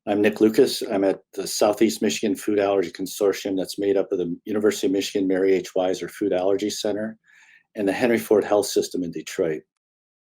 I'm Nick Lucas. I'm at the Southeast Michigan Food Allergy Consortium that's made up of the University of Michigan Mary H. Weiser Food Allergy Center and the Henry Ford Health System in Detroit.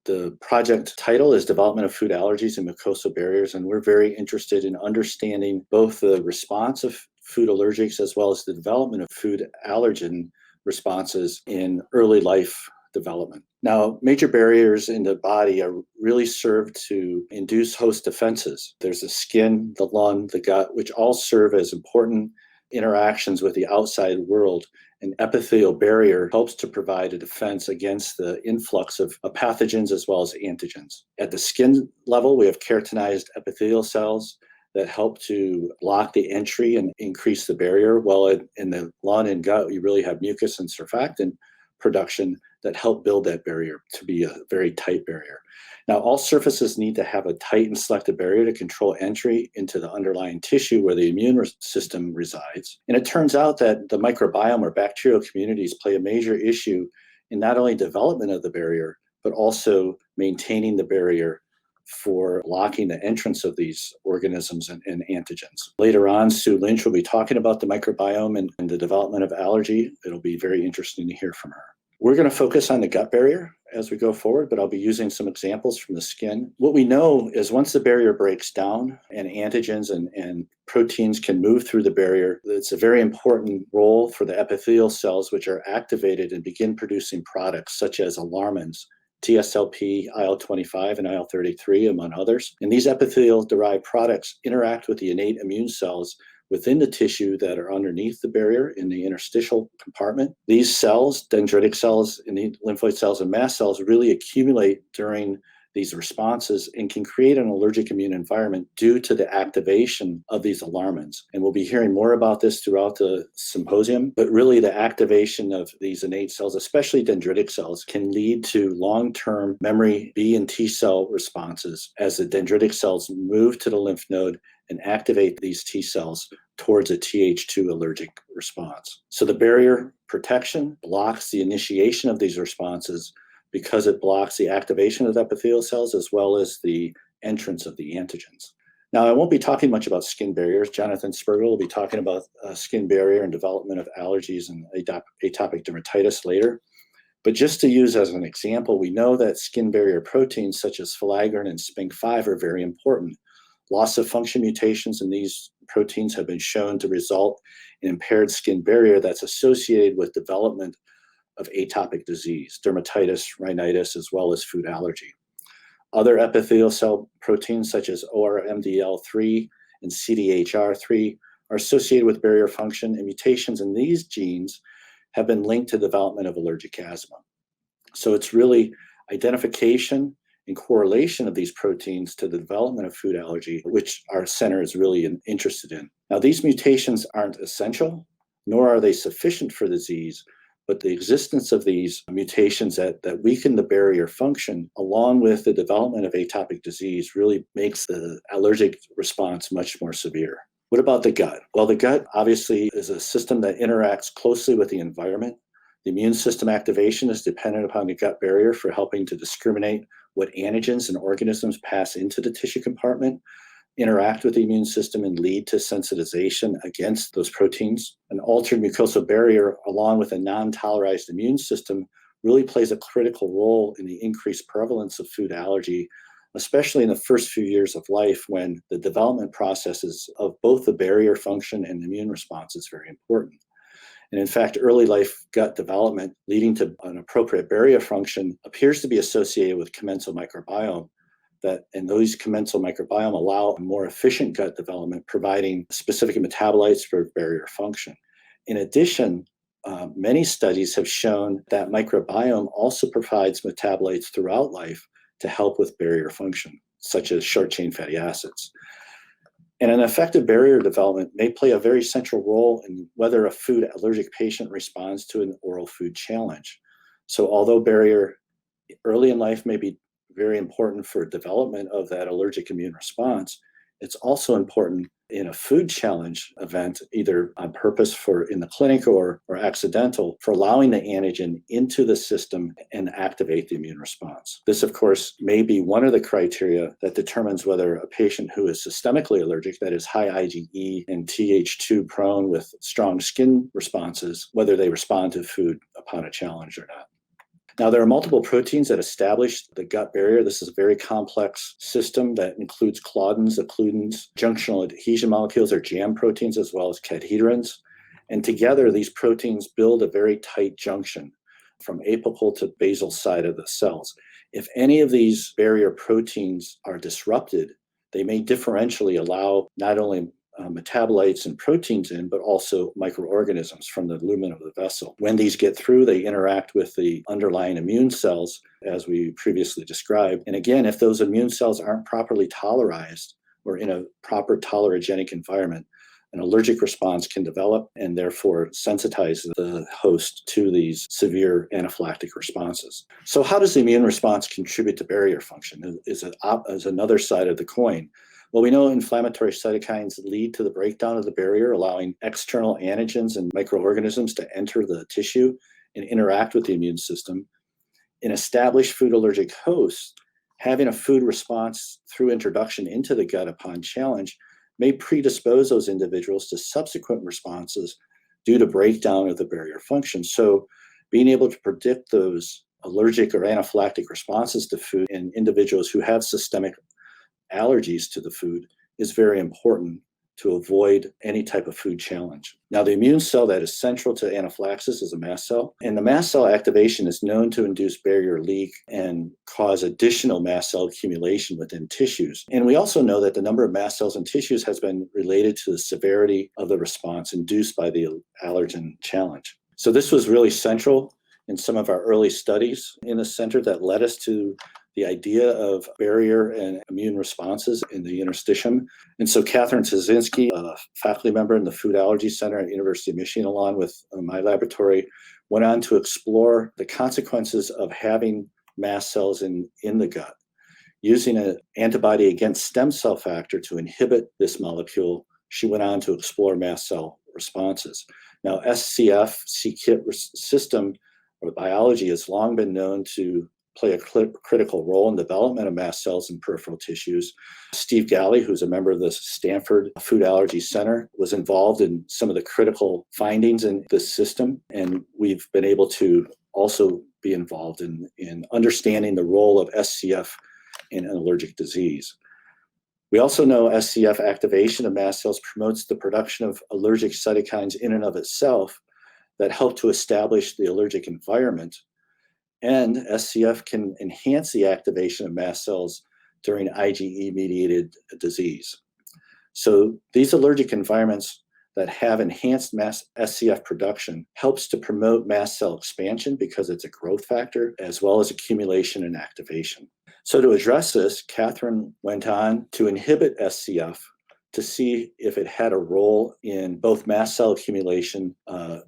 The project title is Development of Food Allergies and Mucosal Barriers, and we're very interested in understanding both the response of food allergics as well as the development of food allergen responses in early life development. Now, major barriers in the body are really served to induce host defenses. There's the skin, the lung, the gut, which all serve as important interactions with the outside world. An epithelial barrier helps to provide a defense against the influx of pathogens as well as antigens. At the skin level, we have keratinized epithelial cells that help to block the entry and increase the barrier, while in the lung and gut, you really have mucus and surfactant production that help build that barrier to be a very tight barrier. Now, all surfaces need to have a tight and selective barrier to control entry into the underlying tissue where the immune system resides. And it turns out that the microbiome or bacterial communities play a major issue in not only development of the barrier, but also maintaining the barrier for blocking the entrance of these organisms and antigens. Later on, Sue Lynch will be talking about the microbiome and the development of allergy. It'll be very interesting to hear from her. We're going to focus on the gut barrier as we go forward, but I'll be using some examples from the skin. What we know is once the barrier breaks down and antigens and proteins can move through the barrier, it's a very important role for the epithelial cells, which are activated and begin producing products such as alarmins, TSLP, IL-25, and IL-33, among others. And these epithelial-derived products interact with the innate immune cells within the tissue that are underneath the barrier in the interstitial compartment. These cells, dendritic cells, lymphoid cells, and mast cells, really accumulate during these responses and can create an allergic immune environment due to the activation of these alarmins. And we'll be hearing more about this throughout the symposium, but really the activation of these innate cells, especially dendritic cells, can lead to long-term memory B and T cell responses as the dendritic cells move to the lymph node and activate these T cells towards a Th2 allergic response. So the barrier protection blocks the initiation of these responses because it blocks the activation of the epithelial cells as well as the entrance of the antigens. Now, I won't be talking much about skin barriers. Jonathan Spergel will be talking about skin barrier and development of allergies and atopic dermatitis later. But just to use as an example, we know that skin barrier proteins such as filaggrin and SPINK5 are very important. Loss of function mutations in these proteins have been shown to result in impaired skin barrier that's associated with development of atopic disease, dermatitis, rhinitis, as well as food allergy. Other epithelial cell proteins such as ORMDL3 and CDHR3 are associated with barrier function, and mutations in these genes have been linked to development of allergic asthma. So it's really identification and correlation of these proteins to the development of food allergy, which our center is really interested in. Now, these mutations aren't essential, nor are they sufficient for disease, but the existence of these mutations that weaken the barrier function, along with the development of atopic disease, really makes the allergic response much more severe. What about the gut? Well, the gut obviously is a system that interacts closely with the environment. The immune system activation is dependent upon the gut barrier for helping to discriminate what antigens and organisms pass into the tissue compartment, interact with the immune system, and lead to sensitization against those proteins. An altered mucosal barrier, along with a non-tolerized immune system, really plays a critical role in the increased prevalence of food allergy, especially in the first few years of life when the development processes of both the barrier function and immune response is very important. And in fact, early life gut development leading to an appropriate barrier function appears to be associated with commensal microbiome, and those commensal microbiome allow a more efficient gut development, providing specific metabolites for barrier function. In addition, many studies have shown that microbiome also provides metabolites throughout life to help with barrier function, such as short-chain fatty acids. And an effective barrier development may play a very central role in whether a food allergic patient responds to an oral food challenge. So although barrier early in life may be very important for development of that allergic immune response, it's also important in a food challenge event, either on purpose for in the clinic or accidental, for allowing the antigen into the system and activate the immune response. This, of course, may be one of the criteria that determines whether a patient who is systemically allergic, that is high IgE and Th2 prone with strong skin responses, whether they respond to food upon a challenge or not. Now, there are multiple proteins that establish the gut barrier. This is a very complex system that includes claudins, occludins, junctional adhesion molecules, or JAM proteins, as well as cadheterins. And together, these proteins build a very tight junction from apical to basal side of the cells. If any of these barrier proteins are disrupted, they may differentially allow not only metabolites and proteins in, but also microorganisms from the lumen of the vessel. When these get through, they interact with the underlying immune cells, as we previously described. And again, if those immune cells aren't properly tolerized or in a proper tolerogenic environment, an allergic response can develop and therefore sensitize the host to these severe anaphylactic responses. So how does the immune response contribute to barrier function? Is another side of the coin. Well, we know inflammatory cytokines lead to the breakdown of the barrier, allowing external antigens and microorganisms to enter the tissue and interact with the immune system. In established food allergic hosts, having a food response through introduction into the gut upon challenge may predispose those individuals to subsequent responses due to breakdown of the barrier function. So being able to predict those allergic or anaphylactic responses to food in individuals who have systemic allergies to the food is very important to avoid any type of food challenge. Now, the immune cell that is central to anaphylaxis is a mast cell, and the mast cell activation is known to induce barrier leak and cause additional mast cell accumulation within tissues. And we also know that the number of mast cells in tissues has been related to the severity of the response induced by the allergen challenge. So this was really central in some of our early studies in the center that led us to the idea of barrier and immune responses in the interstitium. And so Catherine Tazinski, a faculty member in the Food Allergy Center at University of Michigan, along with my laboratory, went on to explore the consequences of having mast cells in the gut. Using an antibody against stem cell factor to inhibit this molecule, she went on to explore mast cell responses. Now, SCF, c-KIT system, or biology, has long been known to play a critical role in the development of mast cells in peripheral tissues. Steve Galley, who's a member of the Stanford Food Allergy Center, was involved in some of the critical findings in this system. And we've been able to also be involved in understanding the role of SCF in an allergic disease. We also know SCF activation of mast cells promotes the production of allergic cytokines in and of itself that help to establish the allergic environment. And SCF can enhance the activation of mast cells during IgE-mediated disease. So these allergic environments that have enhanced SCF production helps to promote mast cell expansion because it's a growth factor, as well as accumulation and activation. So to address this, Catherine went on to inhibit SCF to see if it had a role in both mast cell accumulation,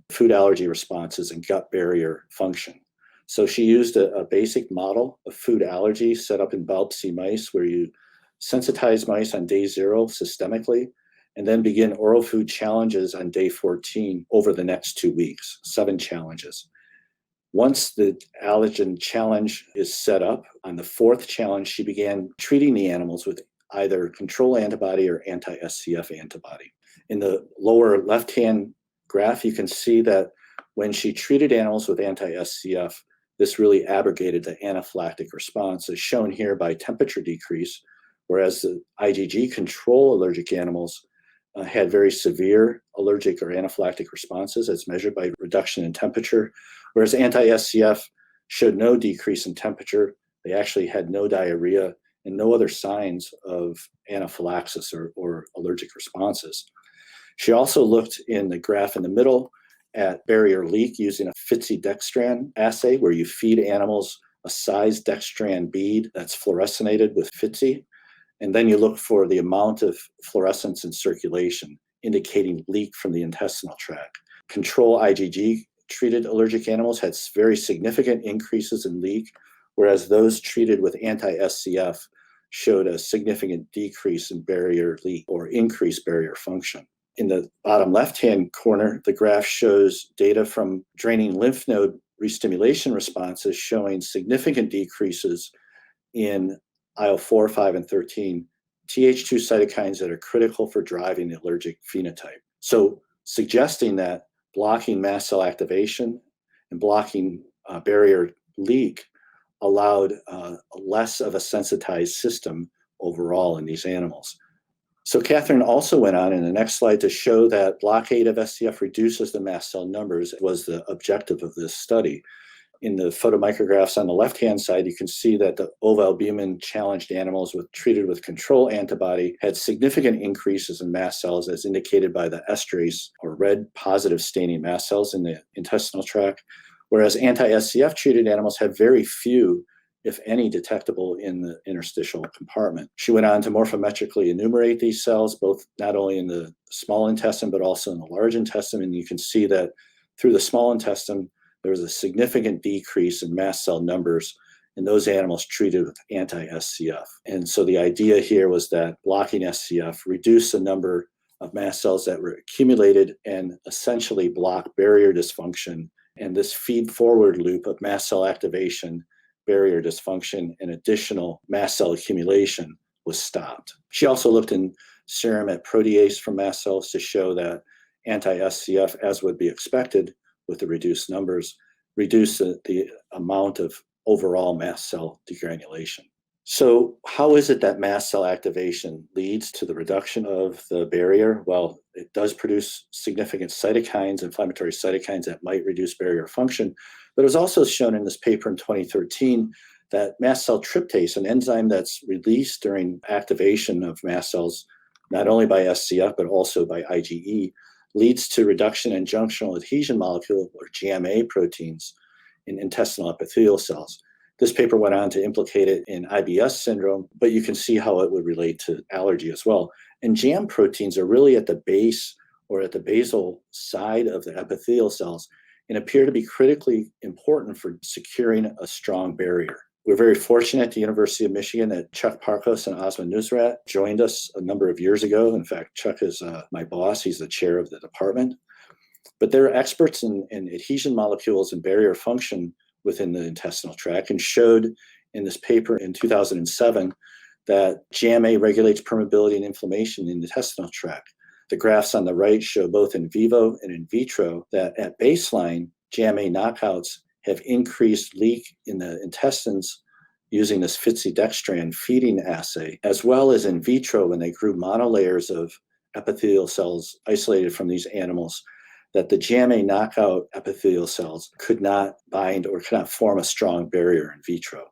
food allergy responses, and gut barrier function. So she used a basic model of food allergy set up in biopsy mice where you sensitize mice on day 0 systemically and then begin oral food challenges on day 14 over the next 2 weeks, 7 challenges. Once the allergen challenge is set up, on the 4th challenge, she began treating the animals with either control antibody or anti-SCF antibody. In the lower left-hand graph, you can see that when she treated animals with anti-SCF, this really abrogated the anaphylactic response, as shown here by temperature decrease, whereas the IgG control allergic animals had very severe allergic or anaphylactic responses as measured by reduction in temperature, whereas anti-SCF showed no decrease in temperature. They actually had no diarrhea and no other signs of anaphylaxis or allergic responses. She also looked in the graph in the middle at barrier leak using a FITC dextran assay, where you feed animals a size dextran bead that's fluorescinated with FITC, and then you look for the amount of fluorescence in circulation, indicating leak from the intestinal tract. Control IgG treated allergic animals had very significant increases in leak, whereas those treated with anti-SCF showed a significant decrease in barrier leak or increased barrier function. In the bottom left-hand corner, the graph shows data from draining lymph node restimulation responses showing significant decreases in IL-4, 5, and 13, Th2 cytokines that are critical for driving the allergic phenotype. So suggesting that blocking mast cell activation and blocking barrier leak allowed less of a sensitized system overall in these animals. So Catherine also went on in the next slide to show that blockade of SCF reduces the mast cell numbers was the objective of this study. In the photomicrographs on the left-hand side, you can see that the ovalbumin challenged animals treated with control antibody had significant increases in mast cells as indicated by the esterase or red positive staining mast cells in the intestinal tract, whereas anti-SCF treated animals had very few, if any, detectable in the interstitial compartment. She went on to morphometrically enumerate these cells, both not only in the small intestine, but also in the large intestine. And you can see that through the small intestine, there was a significant decrease in mast cell numbers in those animals treated with anti-SCF. And so the idea here was that blocking SCF reduced the number of mast cells that were accumulated and essentially block barrier dysfunction. And this feed-forward loop of mast cell activation, barrier dysfunction, and additional mast cell accumulation was stopped. She also looked in serum at protease from mast cells to show that anti-SCF, as would be expected with the reduced numbers, reduced the amount of overall mast cell degranulation. So how is it that mast cell activation leads to the reduction of the barrier? Well, it does produce significant cytokines, inflammatory cytokines that might reduce barrier function. But it was also shown in this paper in 2013 that mast cell tryptase, an enzyme that's released during activation of mast cells, not only by SCF, but also by IgE, leads to reduction in junctional adhesion molecule, or JMA proteins, in intestinal epithelial cells. This paper went on to implicate it in IBS syndrome, but you can see how it would relate to allergy as well. And JAM proteins are really at the base or at the basal side of the epithelial cells and appear to be critically important for securing a strong barrier. We're very fortunate at the University of Michigan that Chuck Parkos and Osman Nusrat joined us a number of years ago. In fact, Chuck is my boss. He's the chair of the department. But they're experts in adhesion molecules and barrier function within the intestinal tract and showed in this paper in 2007 that JMA regulates permeability and inflammation in the intestinal tract. The graphs on the right show both in vivo and in vitro that at baseline, JMA knockouts have increased leak in the intestines using this fitsidextran feeding assay, as well as in vitro when they grew monolayers of epithelial cells isolated from these animals, that the JMA knockout epithelial cells could not bind or could not form a strong barrier in vitro.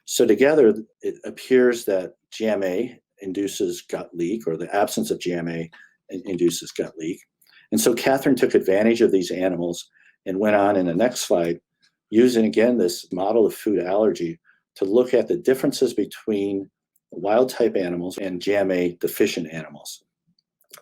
So together, it appears that JMA induces gut leak, or the absence of JMA induces gut leak. And so Catherine took advantage of these animals and went on in the next slide, using again this model of food allergy to look at the differences between wild type animals and JMA deficient animals.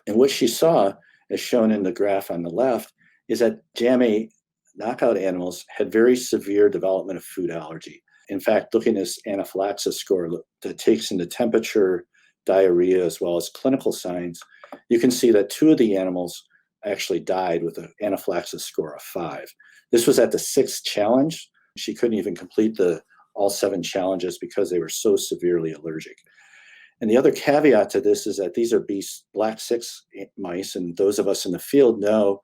And what she saw, as shown in the graph on the left, is that JMA knockout animals had very severe development of food allergy. In fact, looking at this anaphylaxis score that takes into temperature, diarrhea, as well as clinical signs, you can see that 2 of the animals actually died with an anaphylaxis score of 5. This was at the 6th challenge. She couldn't even complete all 7 challenges because they were so severely allergic. And the other caveat to this is that these are black 6 mice, and those of us in the field know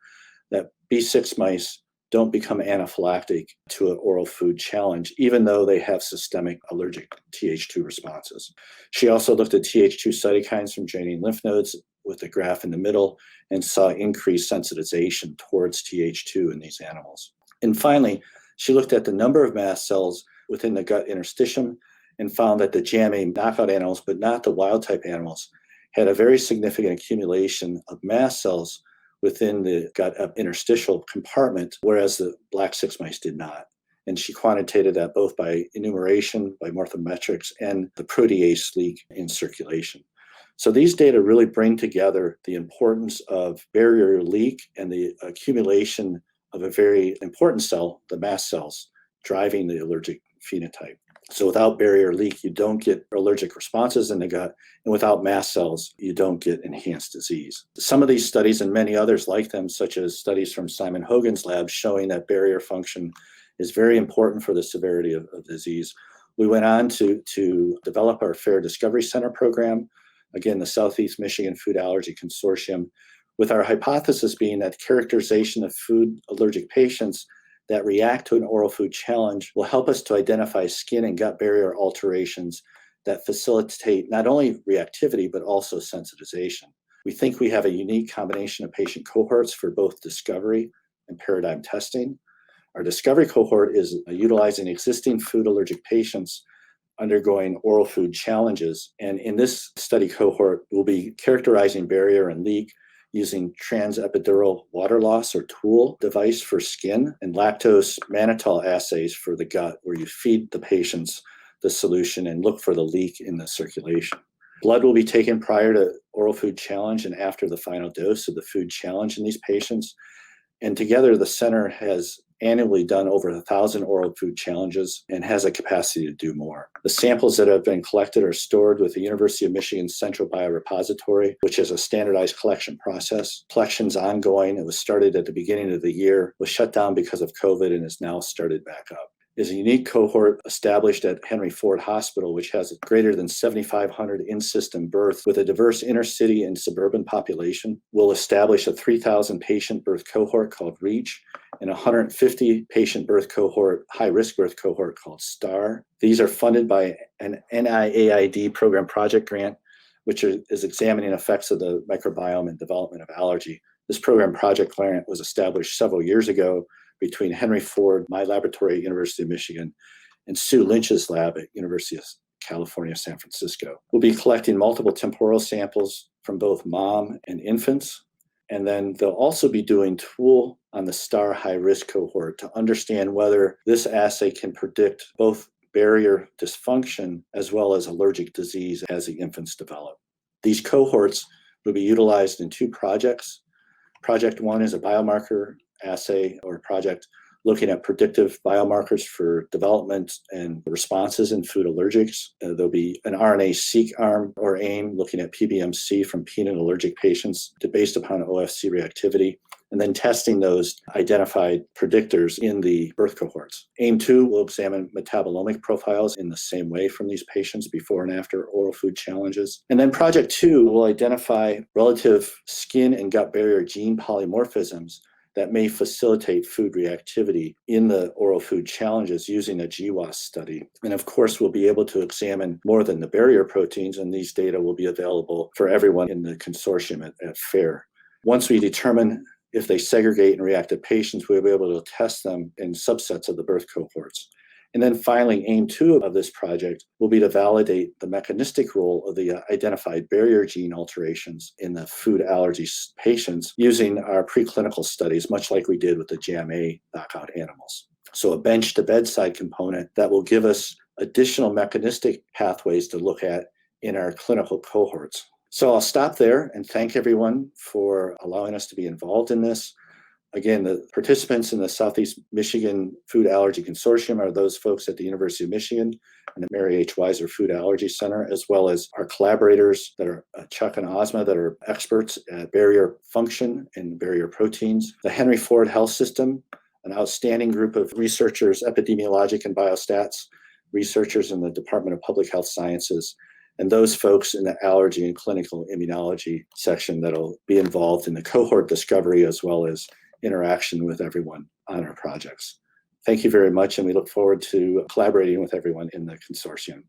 that B6 mice don't become anaphylactic to an oral food challenge, even though they have systemic allergic Th2 responses. She also looked at Th2 cytokines from draining lymph nodes with the graph in the middle and saw increased sensitization towards Th2 in these animals. And finally, she looked at the number of mast cells within the gut interstitium and found that the JMA knockout animals, but not the wild type animals, had a very significant accumulation of mast cells within the gut interstitial compartment, whereas the black 6 mice did not. And she quantitated that both by enumeration, by morphometrics, and the protease leak in circulation. So these data really bring together the importance of barrier leak and the accumulation of a very important cell, the mast cells, driving the allergic phenotype. So without barrier leak, you don't get allergic responses in the gut. And without mast cells, you don't get enhanced disease. Some of these studies and many others like them, such as studies from Simon Hogan's lab showing that barrier function is very important for the severity of disease. We went on to develop our FAIR Discovery Center program, again, the Southeast Michigan Food Allergy Consortium, with our hypothesis being that characterization of food allergic patients that react to an oral food challenge will help us to identify skin and gut barrier alterations that facilitate not only reactivity, but also sensitization. We think we have a unique combination of patient cohorts for both discovery and paradigm testing. Our discovery cohort is utilizing existing food allergic patients undergoing oral food challenges. And in this study cohort, we'll be characterizing barrier and leak using transepidural water loss or TOOL device for skin and lactose mannitol assays for the gut, where you feed the patients the solution and look for the leak in the circulation. Blood will be taken prior to oral food challenge and after the final dose of the food challenge in these patients. And together, the center has annually done over 1,000 oral food challenges and has a capacity to do more. The samples that have been collected are stored with the University of Michigan Central Biorepository, which is a standardized collection process. Collection's ongoing. It was started at the beginning of the year, was shut down because of COVID, and is now started back up. Is a unique cohort established at Henry Ford Hospital, which has greater than 7,500 in-system births with a diverse inner city and suburban population. We'll establish a 3,000 patient birth cohort called REACH and a 150 patient birth cohort, high-risk birth cohort called STAR. These are funded by an NIAID program project grant, which is examining effects of the microbiome and development of allergy. This program project grant was established several years ago between Henry Ford, my laboratory at University of Michigan, and Sue Lynch's lab at University of California, San Francisco. We'll be collecting multiple temporal samples from both mom and infants, and then they'll also be doing TOOL on the STAR high-risk cohort to understand whether this assay can predict both barrier dysfunction as well as allergic disease as the infants develop. These cohorts will be utilized in two projects. Project one is a biomarker assay or project looking at predictive biomarkers for development and responses in food allergics. There'll be an RNA-seq arm or AIM looking at PBMC from peanut allergic patients based upon OFC reactivity, and then testing those identified predictors in the birth cohorts. AIM-2 will examine metabolomic profiles in the same way from these patients before and after oral food challenges. And then Project 2 will identify relative skin and gut barrier gene polymorphisms that may facilitate food reactivity in the oral food challenges using a GWAS study. And of course, we'll be able to examine more than the barrier proteins, and these data will be available for everyone in the consortium at FAIR. Once we determine if they segregate and react to patients, we'll be able to test them in subsets of the birth cohorts. And then finally, AIM-2 of this project will be to validate the mechanistic role of the identified barrier gene alterations in the food allergy patients using our preclinical studies, much like we did with the JAM-A knockout animals. So a bench to bedside component that will give us additional mechanistic pathways to look at in our clinical cohorts. So I'll stop there and thank everyone for allowing us to be involved in this. Again, the participants in the Southeast Michigan Food Allergy Consortium are those folks at the University of Michigan and the Mary H. Weiser Food Allergy Center, as well as our collaborators that are Chuck and Ozma that are experts at barrier function and barrier proteins. The Henry Ford Health System, an outstanding group of researchers, epidemiologic and biostats, researchers in the Department of Public Health Sciences, and those folks in the allergy and clinical immunology section that'll be involved in the cohort discovery as well as interaction with everyone on our projects. Thank you very much, and we look forward to collaborating with everyone in the consortium.